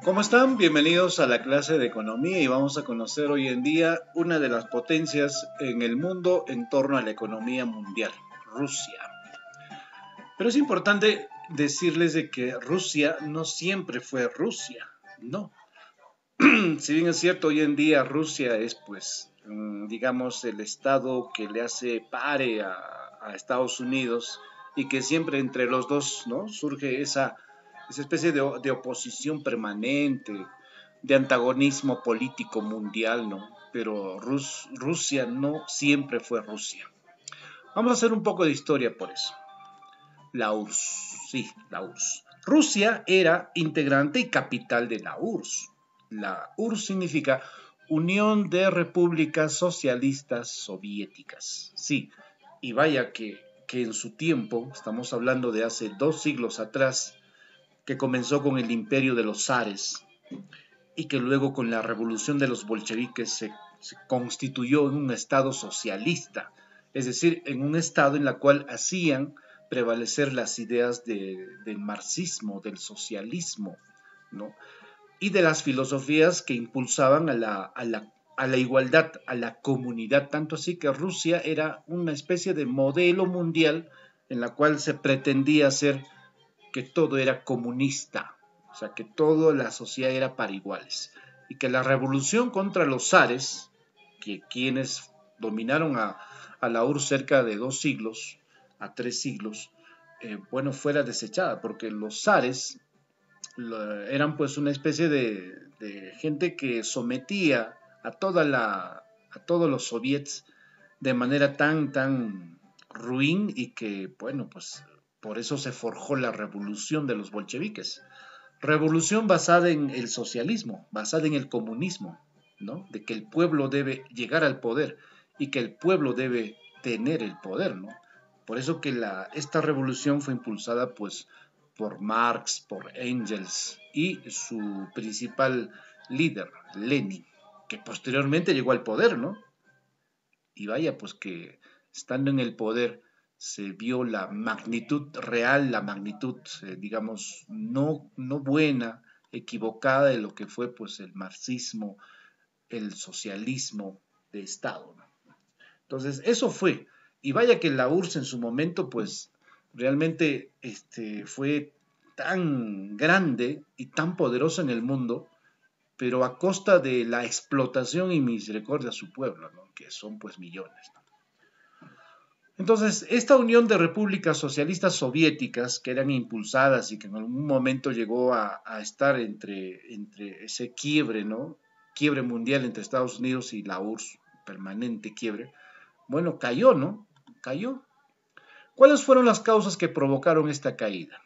¿Cómo están? Bienvenidos a la clase de economía y vamos a conocer hoy en día una de las potencias en el mundo en torno a la economía mundial, Rusia. Pero es importante decirles de que Rusia no siempre fue Rusia, no. Si bien es cierto, hoy en día Rusia es pues, digamos, el estado que le hace pare a Estados Unidos y que siempre entre los dos, ¿no? Surge esa especie de oposición permanente, de antagonismo político mundial, ¿no? Pero Rusia no siempre fue Rusia. Vamos a hacer un poco de historia por eso. La URSS, sí, la URSS. Rusia era integrante y capital de la URSS. La URSS significa Unión de Repúblicas Socialistas Soviéticas. Sí, y vaya que en su tiempo, estamos hablando de hace 2 siglos atrás, que comenzó con el imperio de los zares y que luego con la revolución de los bolcheviques se constituyó en un estado socialista, es decir, en un estado en el cual hacían prevalecer las ideas del marxismo, del socialismo, ¿no? Y de las filosofías que impulsaban a la igualdad, a la comunidad, tanto así que Rusia era una especie de modelo mundial en la cual se pretendía ser que todo era comunista, o sea, que toda la sociedad era para iguales, y que la revolución contra los zares, que quienes dominaron a la URSS cerca de 2 siglos, a 3 siglos, bueno, fuera desechada, porque los zares eran pues una especie de gente que sometía a todos los soviets de manera tan ruin y que, bueno, pues por eso se forjó la revolución de los bolcheviques. Revolución basada en el socialismo, basada en el comunismo, ¿no? De que el pueblo debe llegar al poder y que el pueblo debe tener el poder, ¿no? Por eso que esta revolución fue impulsada pues por Marx, por Engels y su principal líder, Lenin, que posteriormente llegó al poder, ¿no? Y vaya, pues que estando en el poder se vio la magnitud real, la magnitud, digamos, no buena, equivocada de lo que fue pues el marxismo, el socialismo de Estado, ¿no? Entonces, eso fue. Y vaya que la URSS en su momento, pues, realmente fue tan grande y tan poderosa en el mundo, pero a costa de la explotación y misericordia a su pueblo, ¿no? Que son pues millones, ¿no? Entonces, esta unión de repúblicas socialistas soviéticas que eran impulsadas y que en algún momento llegó a estar entre ese quiebre, ¿no? Quiebre mundial entre Estados Unidos y la URSS, permanente quiebre, bueno, cayó, ¿no? Cayó. ¿Cuáles fueron las causas que provocaron esta caída?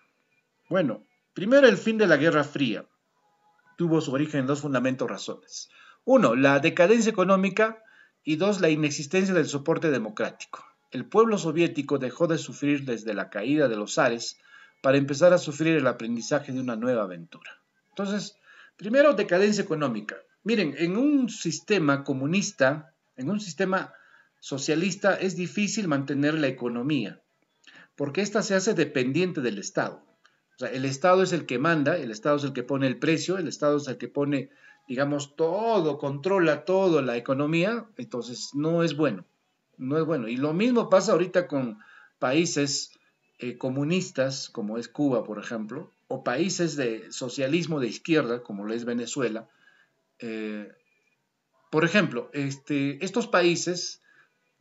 Bueno, primero el fin de la Guerra Fría tuvo su origen en dos fundamentos razones. Uno, la decadencia económica y dos, la inexistencia del soporte democrático. El pueblo soviético dejó de sufrir desde la caída de los zares para empezar a sufrir el aprendizaje de una nueva aventura. Entonces, primero, decadencia económica. Miren, en un sistema comunista, en un sistema socialista, es difícil mantener la economía, porque ésta se hace dependiente del Estado. O sea, el Estado es el que manda, el Estado es el que pone el precio, el Estado es el que pone, digamos, todo, controla todo la economía, entonces no es bueno, no es bueno. Y lo mismo pasa ahorita con países comunistas, como es Cuba, por ejemplo, o países de socialismo de izquierda, como lo es Venezuela. Eh, por ejemplo, estos países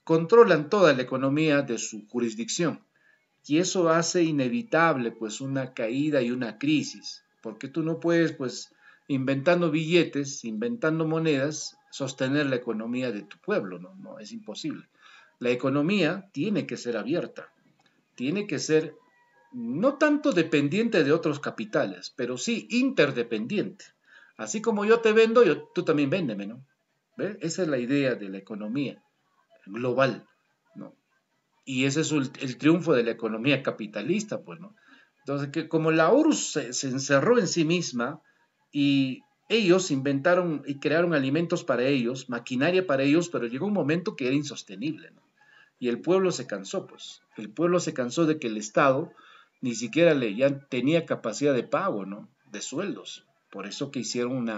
controlan toda la economía de su jurisdicción y eso hace inevitable pues una caída y una crisis, porque tú no puedes pues inventando billetes, inventando monedas, sostener la economía de tu pueblo, no, no, es imposible. La economía tiene que ser abierta, tiene que ser no tanto dependiente de otros capitales, pero sí interdependiente. Así como yo te vendo, tú también véndeme, ¿no? ¿Ves? Esa es la idea de la economía global, ¿no? Y ese es el triunfo de la economía capitalista, pues, ¿no? Entonces, que como la URSS se encerró en sí misma y ellos inventaron y crearon alimentos para ellos, maquinaria para ellos, pero llegó un momento que era insostenible, ¿no? Y el pueblo se cansó, pues. El pueblo se cansó de que el Estado ni siquiera ya tenía capacidad de pago, ¿no? De sueldos. Por eso que hicieron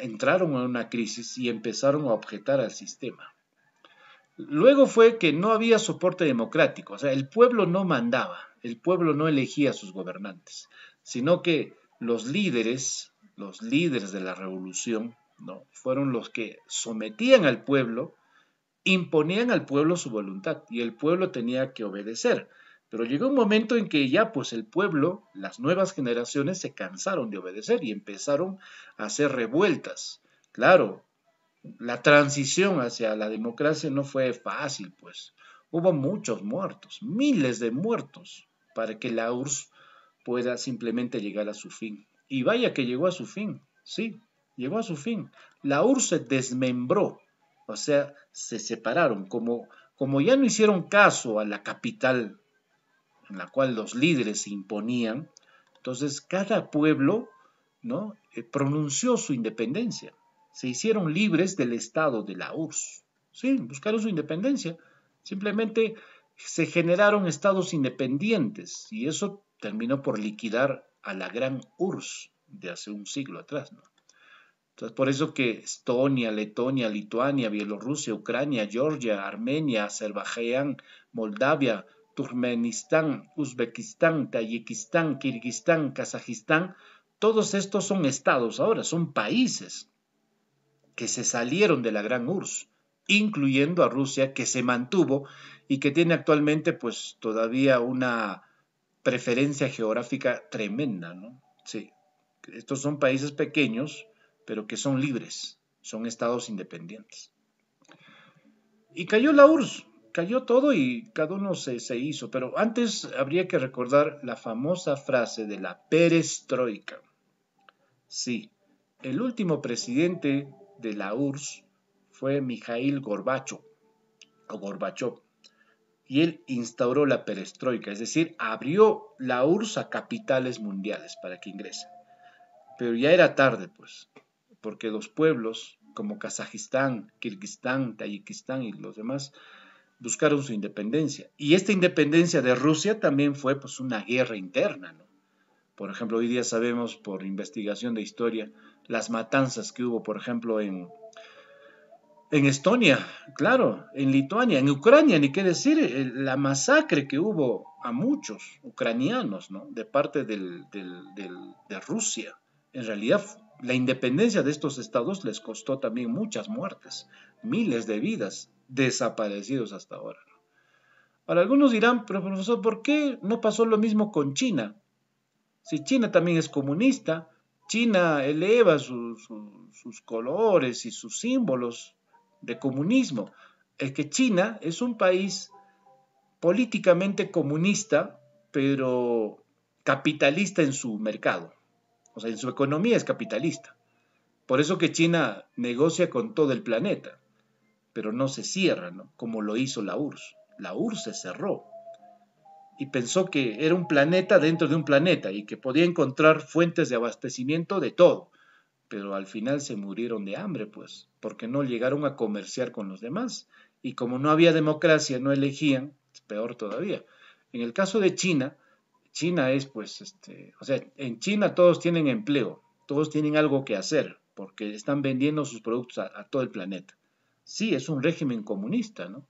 entraron en una crisis y empezaron a objetar al sistema. Luego fue que no había soporte democrático, o sea, el pueblo no mandaba, el pueblo no elegía a sus gobernantes, sino que los líderes de la revolución, ¿no? Fueron los que sometían al pueblo, imponían al pueblo su voluntad y el pueblo tenía que obedecer. Pero llegó un momento en que ya pues el pueblo, las nuevas generaciones se cansaron de obedecer y empezaron a hacer revueltas. Claro, la transición hacia la democracia no fue fácil, pues. Hubo muchos muertos, miles de muertos, para que la URSS pueda simplemente llegar a su fin. Y vaya que llegó a su fin, sí, llegó a su fin. La URSS se desmembró, o sea, se separaron, como ya no hicieron caso a la capital en la cual los líderes se imponían, entonces cada pueblo, ¿no? Pronunció su independencia. Se hicieron libres del Estado de la URSS. Sí, buscaron su independencia. Simplemente se generaron estados independientes y eso terminó por liquidar a la gran URSS de hace un siglo atrás, ¿no? Entonces, por eso que Estonia, Letonia, Lituania, Bielorrusia, Ucrania, Georgia, Armenia, Azerbaiyán, Moldavia, Turkmenistán, Uzbekistán, Tayikistán, Kirguistán, Kazajistán, todos estos son estados ahora, son países que se salieron de la gran URSS, incluyendo a Rusia, que se mantuvo y que tiene actualmente pues todavía una preferencia geográfica tremenda, ¿no? Sí, estos son países pequeños, pero que son libres, son estados independientes. Y cayó la URSS, cayó todo y cada uno se hizo, pero antes habría que recordar la famosa frase de la perestroika. Sí, el último presidente de la URSS fue Mikhail Gorbachev, o Gorbachev, y él instauró la perestroika, es decir, abrió la URSS a capitales mundiales para que ingresen. Pero ya era tarde, pues, porque los pueblos como Kazajistán, Kirguistán, Tayikistán y los demás buscaron su independencia. Y esta independencia de Rusia también fue pues una guerra interna, ¿no? Por ejemplo, hoy día sabemos por investigación de historia las matanzas que hubo, por ejemplo, en Estonia, claro, en Lituania, en Ucrania, ni qué decir, la masacre que hubo a muchos ucranianos, ¿no? De parte de Rusia. En realidad, la independencia de estos estados les costó también muchas muertes, miles de vidas desaparecidos hasta ahora, ¿no? Ahora, algunos dirán, pero profesor, ¿por qué no pasó lo mismo con China? Si China también es comunista, China eleva sus colores y sus símbolos de comunismo. Es que China es un país políticamente comunista, pero capitalista en su mercado. O sea, en su economía es capitalista. Por eso que China negocia con todo el planeta, pero no se cierra, ¿no? Como lo hizo la URSS. La URSS se cerró y pensó que era un planeta dentro de un planeta y que podía encontrar fuentes de abastecimiento de todo, pero al final se murieron de hambre, pues, porque no llegaron a comerciar con los demás. Y como no había democracia, no elegían, es peor todavía. En el caso de China, China es, pues, o sea, en China todos tienen empleo, todos tienen algo que hacer, porque están vendiendo sus productos a todo el planeta. Sí, es un régimen comunista, ¿no?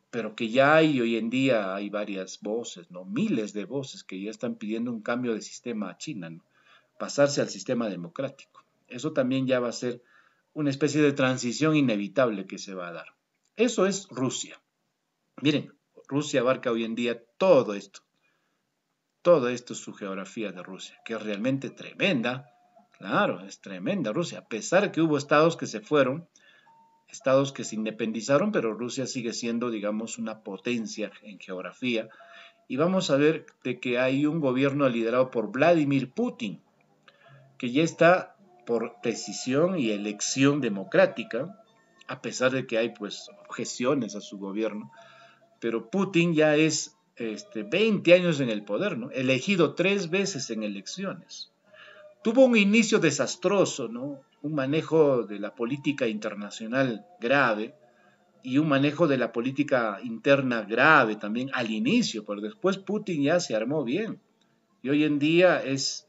Pero que ya hay hoy en día, hay varias voces, ¿no? Miles de voces que ya están pidiendo un cambio de sistema a China, ¿no? Pasarse al sistema democrático. Eso también ya va a ser una especie de transición inevitable que se va a dar. Eso es Rusia. Miren, Rusia abarca hoy en día todo esto. Todo esto es su geografía de Rusia, que es realmente tremenda. Claro, es tremenda Rusia. A pesar de que hubo estados que se fueron, estados que se independizaron, pero Rusia sigue siendo, digamos, una potencia en geografía. Y vamos a ver de que hay un gobierno liderado por Vladimir Putin, que ya está por decisión y elección democrática, a pesar de que hay pues objeciones a su gobierno, pero Putin ya es 20 años en el poder, ¿no? Elegido 3 veces en elecciones. Tuvo un inicio desastroso, ¿no? Un manejo de la política internacional grave y un manejo de la política interna grave también al inicio, pero después Putin ya se armó bien y hoy en día es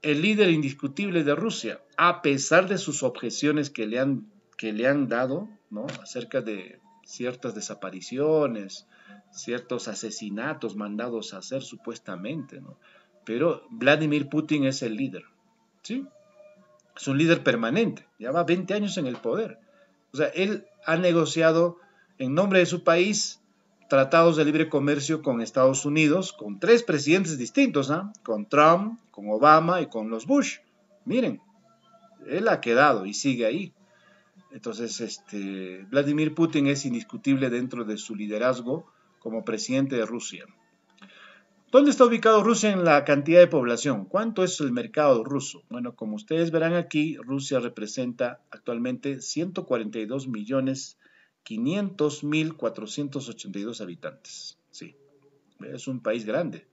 el líder indiscutible de Rusia, a pesar de sus objeciones que le han dado, ¿no? Acerca de ciertas desapariciones, ciertos asesinatos mandados a hacer supuestamente, ¿no? Pero Vladimir Putin es el líder, ¿sí? Es un líder permanente, ya va 20 años en el poder. O sea, él ha negociado en nombre de su país tratados de libre comercio con Estados Unidos, con 3 presidentes distintos, ¿eh? Con Trump, con Obama y con los Bush. Miren, él ha quedado y sigue ahí. Entonces, Vladimir Putin es indiscutible dentro de su liderazgo como presidente de Rusia. ¿Dónde está ubicado Rusia en la cantidad de población? ¿Cuánto es el mercado ruso? Bueno, como ustedes verán aquí, Rusia representa actualmente 142.500.482 habitantes. Sí, es un país grande.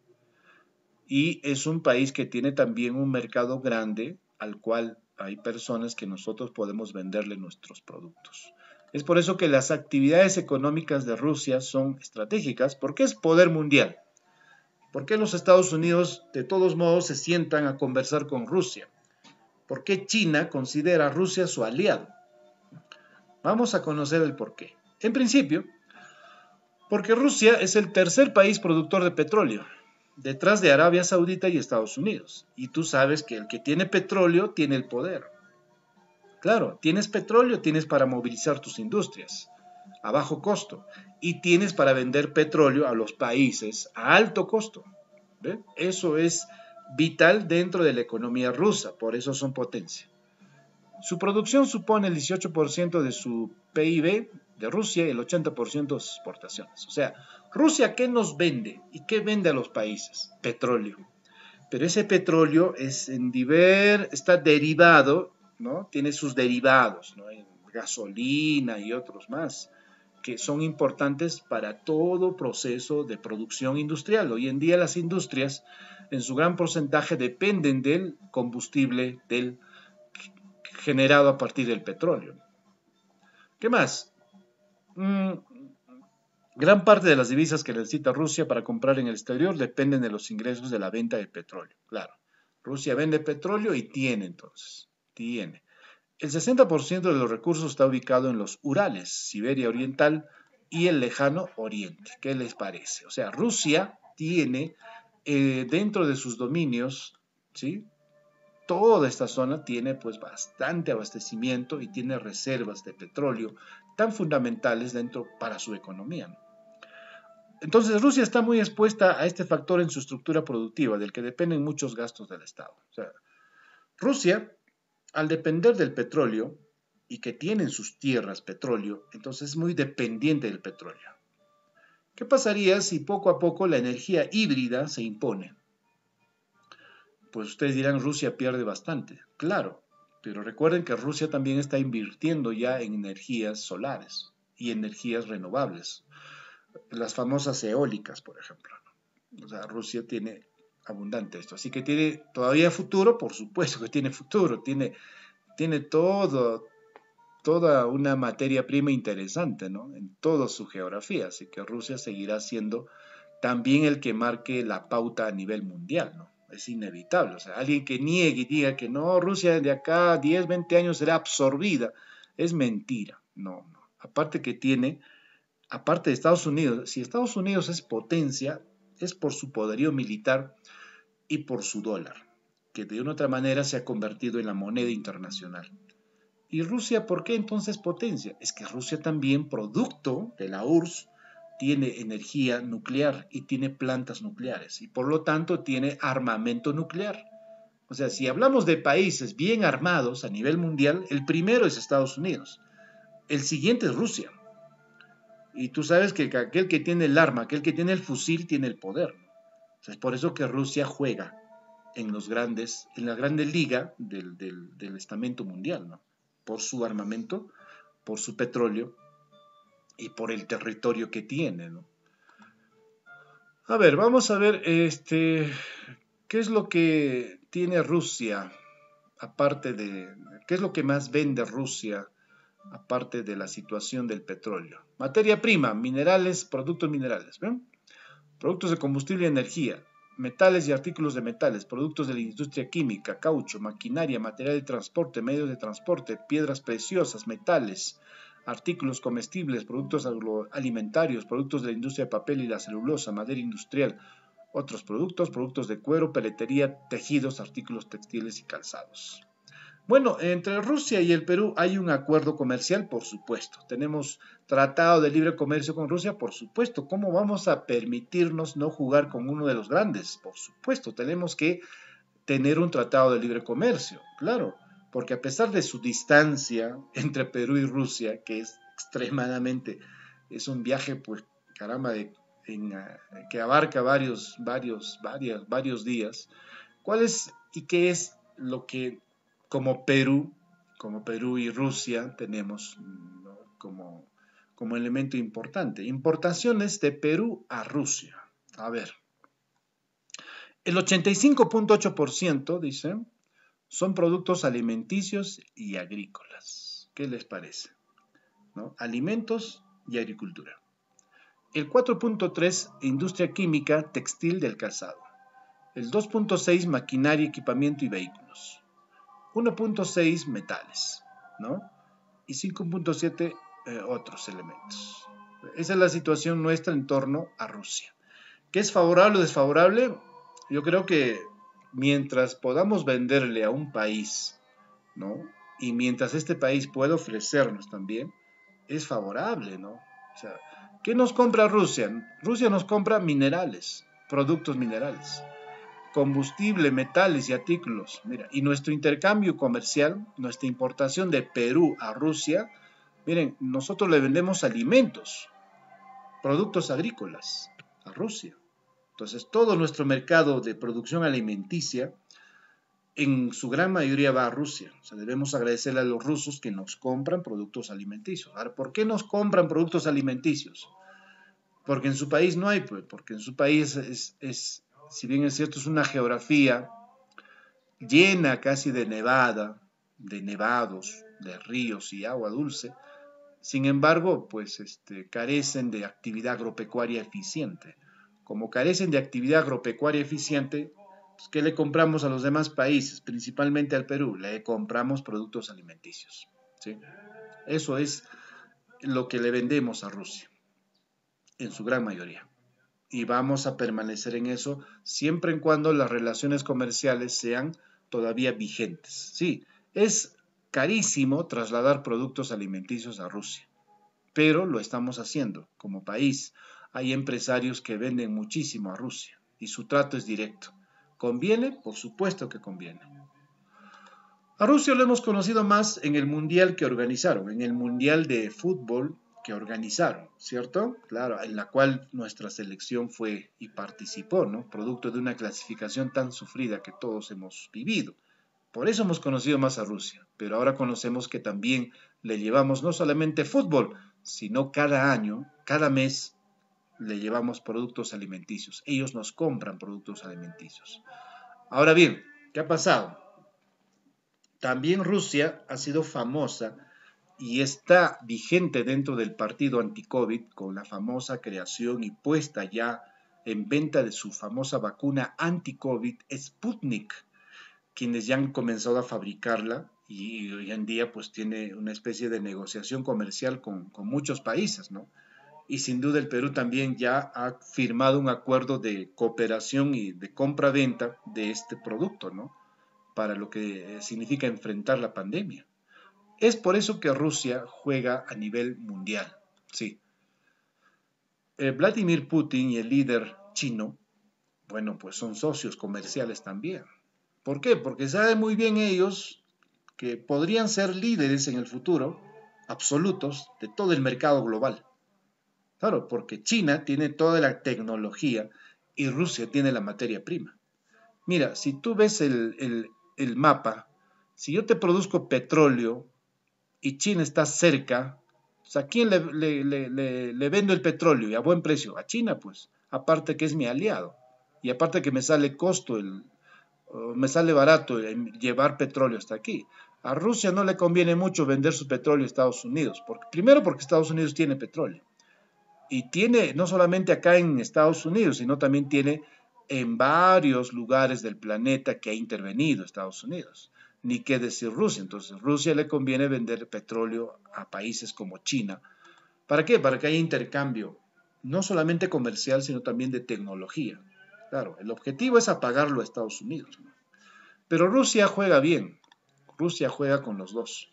Y es un país que tiene también un mercado grande al cual hay personas que nosotros podemos venderle nuestros productos. Es por eso que las actividades económicas de Rusia son estratégicas, porque es poder mundial. ¿Por qué los Estados Unidos de todos modos se sientan a conversar con Rusia? ¿Por qué China considera a Rusia su aliado? Vamos a conocer el porqué. En principio, porque Rusia es el tercer país productor de petróleo, detrás de Arabia Saudita y Estados Unidos. Y tú sabes que el que tiene petróleo tiene el poder. Claro, tienes petróleo, tienes para movilizar tus industrias a bajo costo y tienes para vender petróleo a los países a alto costo. ¿Ve? Eso es vital dentro de la economía rusa, por eso son potencia. Su producción supone el 18% de su PIB de Rusia y el 80% de sus exportaciones. O sea, Rusia, ¿qué nos vende? ¿Y qué vende a los países? Petróleo. Pero ese petróleo está derivado, ¿no? Tiene sus derivados, ¿no? Gasolina y otros más, que son importantes para todo proceso de producción industrial. Hoy en día las industrias, en su gran porcentaje, dependen del combustible generado a partir del petróleo. ¿Qué más? Gran parte de las divisas que necesita Rusia para comprar en el exterior dependen de los ingresos de la venta de petróleo. Claro, Rusia vende petróleo y tiene. El 60% de los recursos está ubicado en los Urales, Siberia Oriental y el lejano Oriente. ¿Qué les parece? O sea, Rusia tiene dentro de sus dominios, ¿sí? Toda esta zona tiene pues bastante abastecimiento y tiene reservas de petróleo tan fundamentales para su economía, ¿no? Entonces Rusia está muy expuesta a este factor en su estructura productiva, del que dependen muchos gastos del Estado. O sea, Rusia, al depender del petróleo y que tiene en sus tierras petróleo, entonces es muy dependiente del petróleo. ¿Qué pasaría si poco a poco la energía híbrida se impone? Pues ustedes dirán, Rusia pierde bastante. Claro, pero recuerden que Rusia también está invirtiendo ya en energías solares y energías renovables. Las famosas eólicas, por ejemplo. O sea, Rusia tiene abundante esto. Así que tiene todavía futuro, por supuesto que tiene futuro. Tiene toda una materia prima interesante, ¿no? En toda su geografía. Así que Rusia seguirá siendo también el que marque la pauta a nivel mundial, ¿no? Es inevitable. O sea, alguien que niegue y diga que no, Rusia de acá a 10, 20 años será absorbida, es mentira. No. Aparte de Estados Unidos, si Estados Unidos es potencia, es por su poderío militar y por su dólar, que de una u otra manera se ha convertido en la moneda internacional. ¿Y Rusia por qué entonces potencia? Es que Rusia también, producto de la URSS, tiene energía nuclear y tiene plantas nucleares y por lo tanto tiene armamento nuclear. O sea, si hablamos de países bien armados a nivel mundial, el primero es Estados Unidos, el siguiente es Rusia. Y tú sabes que aquel que tiene el arma, aquel que tiene el fusil, tiene el poder. O sea, es por eso que Rusia juega en la grande liga del estamento mundial, ¿no? Por su armamento, por su petróleo y por el territorio que tiene, ¿no? A ver, vamos a ver qué es lo que tiene Rusia, aparte de, qué es lo que más vende Rusia, aparte de la situación del petróleo. Materia prima, minerales, productos minerales, ¿ven? Productos de combustible y energía, metales y artículos de metales, productos de la industria química, caucho, maquinaria, material de transporte, medios de transporte, piedras preciosas, metales, artículos comestibles, productos alimentarios, productos de la industria de papel y la celulosa, madera industrial, otros productos, productos de cuero, peletería, tejidos, artículos textiles y calzados. Bueno, entre Rusia y el Perú hay un acuerdo comercial, por supuesto. Tenemos tratado de libre comercio con Rusia, por supuesto. ¿Cómo vamos a permitirnos no jugar con uno de los grandes? Por supuesto, tenemos que tener un tratado de libre comercio, claro, porque a pesar de su distancia entre Perú y Rusia, que es extremadamente, es un viaje, pues, caramba, que abarca varios días. ¿Cuál es y qué es lo que como Perú, como Perú y Rusia tenemos, ¿no?, como elemento importante? Importaciones de Perú a Rusia. A ver, el 85.8%, dice, son productos alimenticios y agrícolas. ¿Qué les parece? ¿No? Alimentos y agricultura. El 4.3%, industria química, textil del calzado. El 2.6%, maquinaria, equipamiento y vehículos. 1.6%, metales, ¿no? Y 5.7% otros elementos. Esa es la situación nuestra en torno a Rusia. ¿Qué es favorable o desfavorable? Yo creo que mientras podamos venderle a un país, ¿no?, y mientras este país pueda ofrecernos también, es favorable, ¿no? O sea, ¿qué nos compra Rusia? Rusia nos compra minerales, productos minerales, combustible, metales y artículos. Mira, y nuestro intercambio comercial, nuestra importación de Perú a Rusia, miren, nosotros le vendemos alimentos, productos agrícolas a Rusia. Entonces, todo nuestro mercado de producción alimenticia, en su gran mayoría va a Rusia. O sea, debemos agradecerle a los rusos que nos compran productos alimenticios. Ahora, ¿por qué nos compran productos alimenticios? Porque en su país no hay, pues, porque en su país si bien es cierto, es una geografía llena casi de nevada, de nevados, de ríos y agua dulce. Sin embargo, pues carecen de actividad agropecuaria eficiente. Como carecen de actividad agropecuaria eficiente, pues, ¿qué le compramos a los demás países? Principalmente al Perú, le compramos productos alimenticios, ¿sí? Eso es lo que le vendemos a Rusia, en su gran mayoría. Y vamos a permanecer en eso siempre y cuando las relaciones comerciales sean todavía vigentes. Sí, es carísimo trasladar productos alimenticios a Rusia, pero lo estamos haciendo como país. Hay empresarios que venden muchísimo a Rusia y su trato es directo. ¿Conviene? Por supuesto que conviene. A Rusia lo hemos conocido más en el mundial que organizaron, en el mundial de fútbol que organizaron, ¿cierto? Claro, en la cual nuestra selección fue y participó, ¿no? Producto de una clasificación tan sufrida que todos hemos vivido. Por eso hemos conocido más a Rusia, pero ahora conocemos que también le llevamos no solamente fútbol, sino cada año, cada mes, le llevamos productos alimenticios. Ellos nos compran productos alimenticios. Ahora bien, ¿qué ha pasado? También Rusia ha sido famosa y está vigente dentro del partido anti-COVID con la famosa creación y puesta ya en venta de su famosa vacuna anti-COVID Sputnik, quienes ya han comenzado a fabricarla y hoy en día pues tiene una especie de negociación comercial con muchos países, ¿no? Y sin duda el Perú también ya ha firmado un acuerdo de cooperación y de compra-venta de este producto, ¿no?, para lo que significa enfrentar la pandemia. Es por eso que Rusia juega a nivel mundial, sí. Vladimir Putin y el líder chino, bueno, pues son socios comerciales también. ¿Por qué? Porque saben muy bien ellos que podrían ser líderes en el futuro, absolutos, de todo el mercado global. Claro, porque China tiene toda la tecnología y Rusia tiene la materia prima. Mira, si tú ves el mapa, si yo te produzco petróleo y China está cerca, pues, ¿a quién le vendo el petróleo y a buen precio? A China, pues. aparte que es mi aliado, y aparte que me sale me sale barato llevar petróleo hasta aquí. A Rusia no le conviene mucho vender su petróleo a Estados Unidos, primero porque Estados Unidos tiene petróleo, y tiene no solamente acá en Estados Unidos, sino también tiene en varios lugares del planeta que ha intervenido Estados Unidos. Ni qué decir Rusia. Entonces, Rusia le conviene vender petróleo a países como China. ¿Para qué? Para que haya intercambio, no solamente comercial, sino también de tecnología. Claro, el objetivo es apagarlo a Estados Unidos, ¿no? Pero Rusia juega bien. Rusia juega con los dos.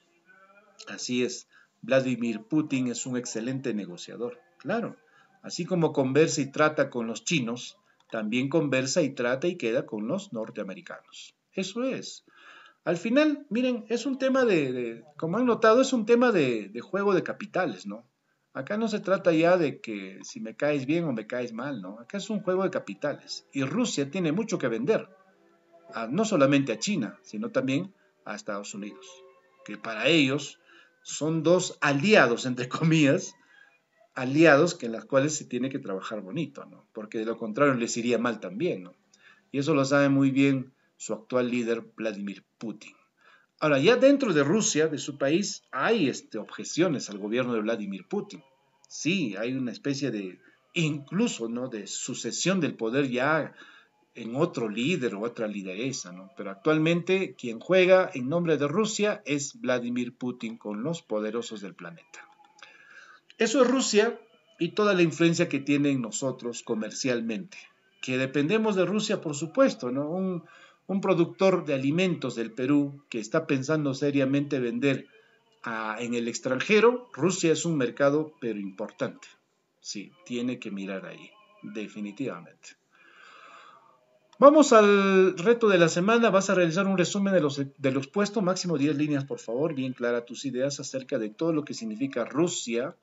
Así es, Vladimir Putin es un excelente negociador, claro. Así como conversa y trata con los chinos, también conversa y trata y queda con los norteamericanos. Eso es. Al final, miren, es un tema como han notado, es un tema de juego de capitales, ¿no? Acá no se trata ya de que si me caes bien o me caes mal, ¿no? Acá es un juego de capitales. Y Rusia tiene mucho que vender, no solamente a China, sino también a Estados Unidos, que para ellos son dos aliados, entre comillas, aliados que en las cuales se tiene que trabajar bonito, ¿no? Porque de lo contrario les iría mal también, ¿no? Y eso lo sabe muy bien su actual líder, Vladimir Putin. Ahora, ya dentro de Rusia, de su país, hay objeciones al gobierno de Vladimir Putin. Sí, hay una especie de, incluso, ¿no?, de sucesión del poder ya en otro líder o otra lideresa, ¿no? Pero actualmente quien juega en nombre de Rusia es Vladimir Putin con los poderosos del planeta. Eso es Rusia y toda la influencia que tiene en nosotros comercialmente, que dependemos de Rusia, por supuesto, ¿no? Un productor de alimentos del Perú que está pensando seriamente vender en el extranjero, Rusia es un mercado, pero importante. Sí, tiene que mirar ahí, definitivamente. Vamos al reto de la semana. Vas a realizar un resumen de lo expuesto, máximo 10 líneas, por favor, bien clara tus ideas acerca de todo lo que significa Rusia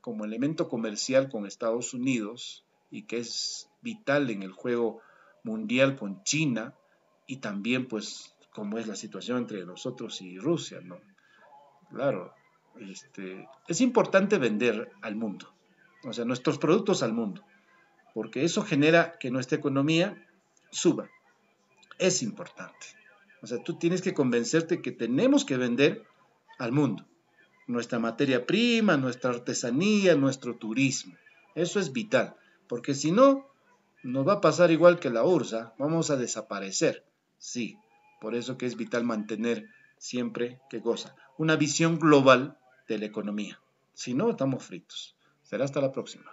como elemento comercial con Estados Unidos y que es vital en el juego mundial con China y también pues cómo es la situación entre nosotros y Rusia, ¿no? Claro, es importante vender al mundo, o sea, nuestros productos al mundo, porque eso genera que nuestra economía suba. Es importante. O sea, tú tienes que convencerte que tenemos que vender al mundo nuestra materia prima, nuestra artesanía, nuestro turismo. Eso es vital, porque si no, nos va a pasar igual que la URSS, vamos a desaparecer. Sí, por eso que es vital mantener siempre, ¿qué cosa? Una visión global de la economía. Si no, estamos fritos. Será hasta la próxima.